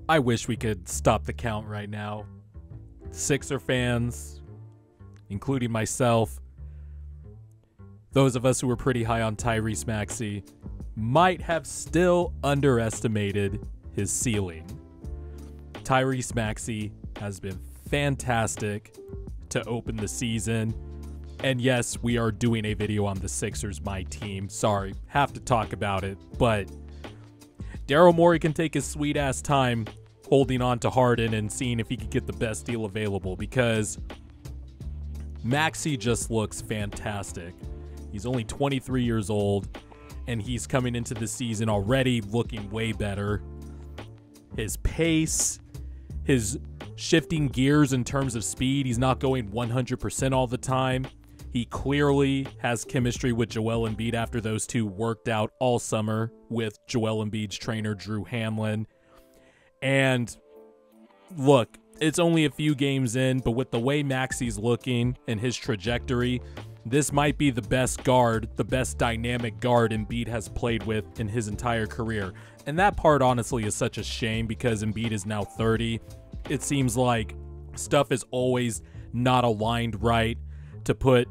I wish we could stop the count right now. Sixer fans, including myself, those of us who were pretty high on Tyrese Maxey, might have still underestimated his ceiling. Tyrese Maxey has been fantastic to open the season. And yes, we are doing a video on the Sixers, my team. Sorry, have to talk about it. But Daryl Morey can take his sweet-ass time holding on to Harden and seeing if he could get the best deal available, because Maxey just looks fantastic. He's only 23 years old, and he's coming into the season already looking way better. His pace, his shifting gears in terms of speed, he's not going 100% all the time. He clearly has chemistry with Joel Embiid after those two worked out all summer with Joel Embiid's trainer, Drew Hanlon. And look, it's only a few games in, but with the way Maxey's looking and his trajectory, this might be the best guard, the best dynamic guard Embiid has played with in his entire career. And that part honestly is such a shame, because Embiid is now 30. It seems like stuff is always not aligned right to put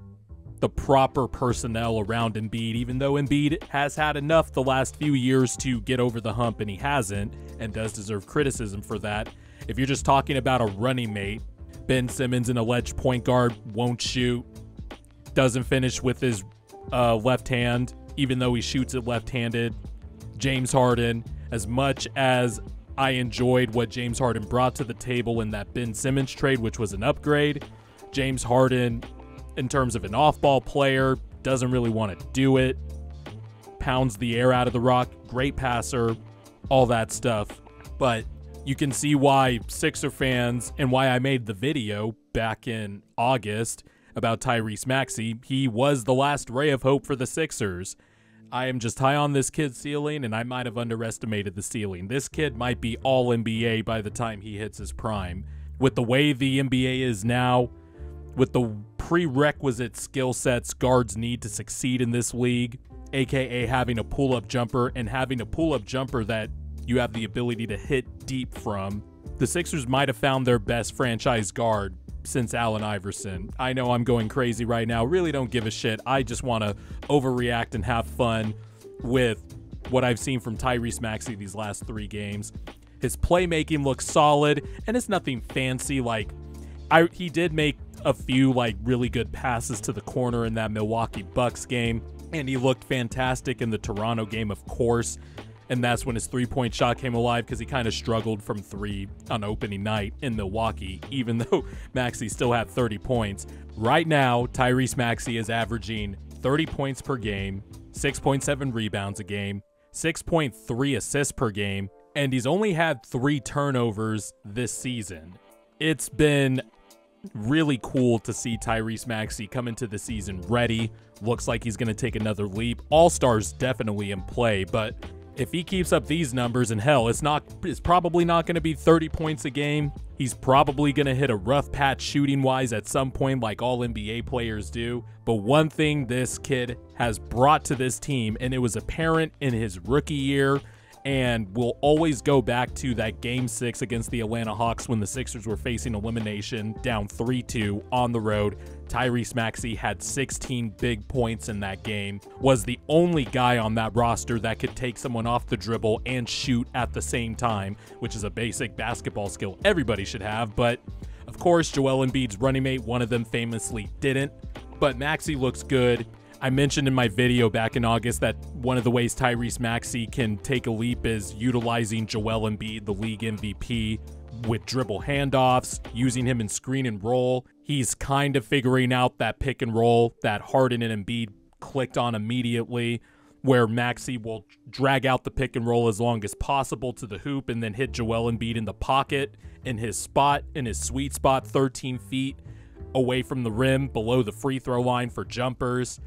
the proper personnel around Embiid, even though Embiid has had enough the last few years to get over the hump, and he hasn't, and does deserve criticism for that. If you're just talking about a running mate, Ben Simmons, an alleged point guard, won't shoot, doesn't finish with his left hand, even though he shoots it left-handed. James Harden, as much as I enjoyed what James Harden brought to the table in that Ben Simmons trade, which was an upgrade, James Harden, in terms of an off-ball player, doesn't really want to do it. Pounds the air out of the rock, great passer, all that stuff. But you can see why Sixer fans, and why I made the video back in August about Tyrese Maxey. He was the last ray of hope for the Sixers. I am just high on this kid's ceiling, and I might have underestimated the ceiling. This kid might be all NBA by the time he hits his prime. With the way the NBA is now, with the prerequisite skill sets guards need to succeed in this league, aka having a pull-up jumper, and having a pull-up jumper that you have the ability to hit deep from, the Sixers might have found their best franchise guard since Allen Iverson. I know I'm going crazy right now, really don't give a shit. I just want to overreact and have fun with what I've seen from Tyrese Maxey these last 3 games. His playmaking looks solid, and it's nothing fancy. Like, he did make a few really good passes to the corner in that Milwaukee Bucks game, and he looked fantastic in the Toronto game, of course. And that's when his three-point shot came alive, because he kind of struggled from 3 on opening night in Milwaukee, even though Maxey still had 30 points. Right now, Tyrese Maxey is averaging 30 points per game, 6.7 rebounds a game, 6.3 assists per game, and he's only had 3 turnovers this season. It's been really cool to see Tyrese Maxey come into the season ready. Looks like he's going to take another leap. All-Star's definitely in play, but if he keeps up these numbers, and hell, it's probably not going to be 30 points a game. He's probably going to hit a rough patch shooting-wise at some point, like all NBA players do. But one thing this kid has brought to this team, and it was apparent in his rookie year, and we'll always go back to that Game 6 against the Atlanta Hawks when the Sixers were facing elimination, down 3-2 on the road. Tyrese Maxey had 16 big points in that game, was the only guy on that roster that could take someone off the dribble and shoot at the same time, which is a basic basketball skill everybody should have. But of course, Joel Embiid's running mate, one of them, famously didn't. But Maxey looks good. I mentioned in my video back in August that one of the ways Tyrese Maxey can take a leap is utilizing Joel Embiid, the league MVP, with dribble handoffs, using him in screen and roll. He's kind of figuring out that pick and roll that Harden and Embiid clicked on immediately, where Maxey will drag out the pick and roll as long as possible to the hoop and then hit Joel Embiid in the pocket in his spot, in his sweet spot, 13 feet away from the rim, below the free throw line for jumpers.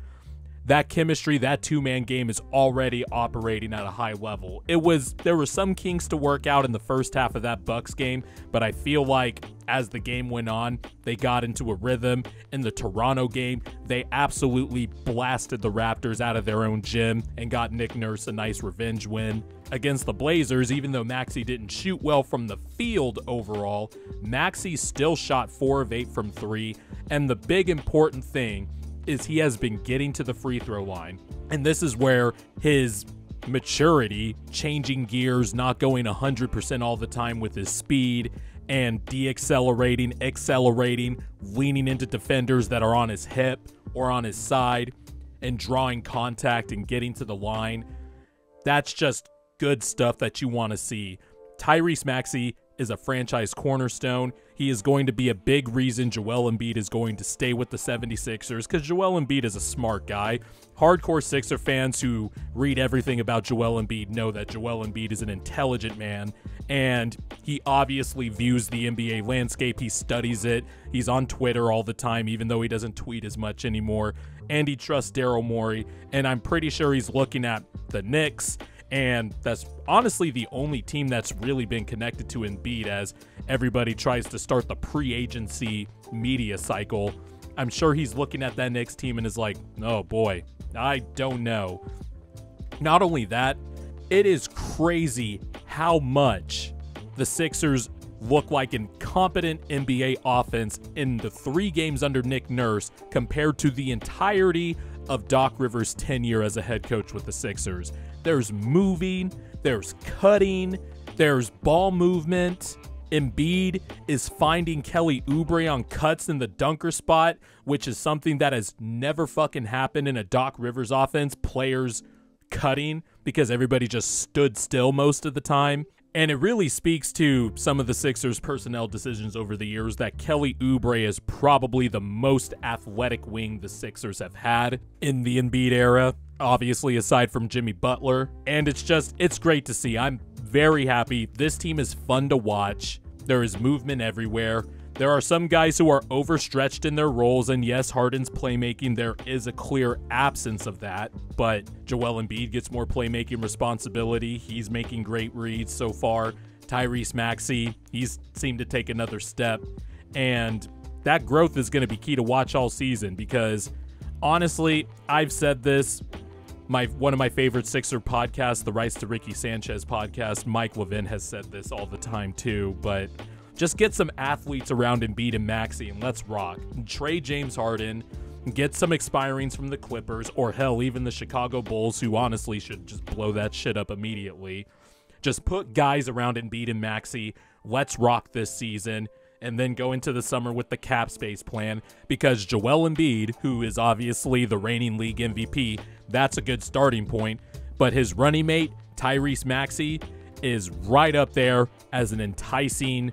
that chemistry, that two-man game is already operating at a high level. There were some kinks to work out in the first half of that Bucks game, but I feel like as the game went on, they got into a rhythm. In the Toronto game, they absolutely blasted the Raptors out of their own gym and got Nick Nurse a nice revenge win. Against the Blazers, even though Maxey didn't shoot well from the field overall, Maxey still shot 4 of 8 from 3, and the big important thing is he has been getting to the free throw line. And this is where his maturity, changing gears, not going 100% all the time with his speed, and de-accelerating, accelerating, leaning into defenders that are on his hip or on his side, and drawing contact and getting to the line. That's just good stuff that you want to see. Tyrese Maxey is a franchise cornerstone. He is going to be a big reason Joel Embiid is going to stay with the 76ers, because Joel Embiid is a smart guy. Hardcore Sixer fans who read everything about Joel Embiid know that Joel Embiid is an intelligent man, and he obviously views the NBA landscape. He studies it. He's on Twitter all the time, even though he doesn't tweet as much anymore, and he trusts Daryl Morey, and I'm pretty sure he's looking at the Knicks, and that's honestly the only team that's really been connected to Embiid as everybody tries to start the pre-agency media cycle. I'm sure he's looking at that Knicks team and is like, oh boy, I don't know. Not only that, it is crazy how much the Sixers look like incompetent NBA offense in the 3 games under Nick Nurse compared to the entirety of Doc Rivers' tenure as a head coach with the Sixers. There's moving, there's cutting, there's ball movement. Embiid is finding Kelly Oubre on cuts in the dunker spot, which is something that has never fucking happened in a Doc Rivers offense. Players cutting because everybody just stood still most of the time. And it really speaks to some of the Sixers' personnel decisions over the years that Kelly Oubre is probably the most athletic wing the Sixers have had in the Embiid era, obviously aside from Jimmy Butler. And it's great to see. I'm very happy. This team is fun to watch. There is movement everywhere. There are some guys who are overstretched in their roles, and yes, Harden's playmaking, there is a clear absence of that, but Joel Embiid gets more playmaking responsibility. He's making great reads so far. Tyrese Maxey, he's seemed to take another step, and that growth is going to be key to watch all season because, honestly, I've said this, one of my favorite Sixer podcasts, the Rights to Ricky Sanchez podcast, Mike Levin has said this all the time too, but just get some athletes around Embiid and Maxey and let's rock. Trade James Harden, get some expirings from the Clippers, or hell, even the Chicago Bulls, who honestly should just blow that shit up immediately. Just put guys around Embiid and Maxey. Let's rock this season, and then go into the summer with the cap space plan, because Joel Embiid, who is obviously the reigning league MVP, that's a good starting point, but his running mate, Tyrese Maxey, is right up there as an enticing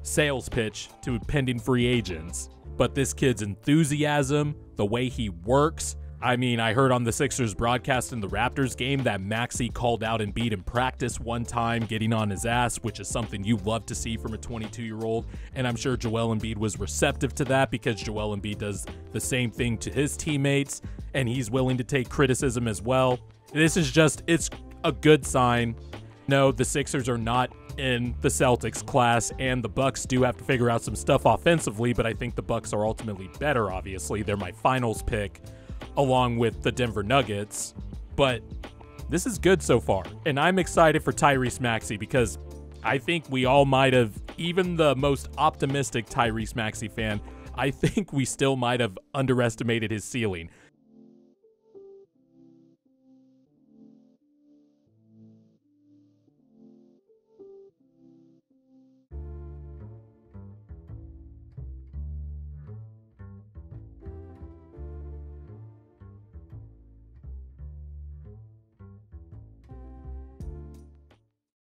sales pitch to pending free agents. But this kid's enthusiasm, the way he works, I mean, I heard on the Sixers broadcast in the Raptors game that Maxey called out Embiid in practice one time, getting on his ass, which is something you love to see from a 22-year-old. And I'm sure Joel Embiid was receptive to that because Joel Embiid does the same thing to his teammates, and he's willing to take criticism as well. This is just, it's a good sign. No, the Sixers are not in the Celtics class, and the Bucks do have to figure out some stuff offensively, but I think the Bucks are ultimately better, obviously. They're my finals pick, along with the Denver Nuggets, but this is good so far, and I'm excited for Tyrese Maxey because I think we all might have, even the most optimistic Tyrese Maxey fan, I think we still might have underestimated his ceiling.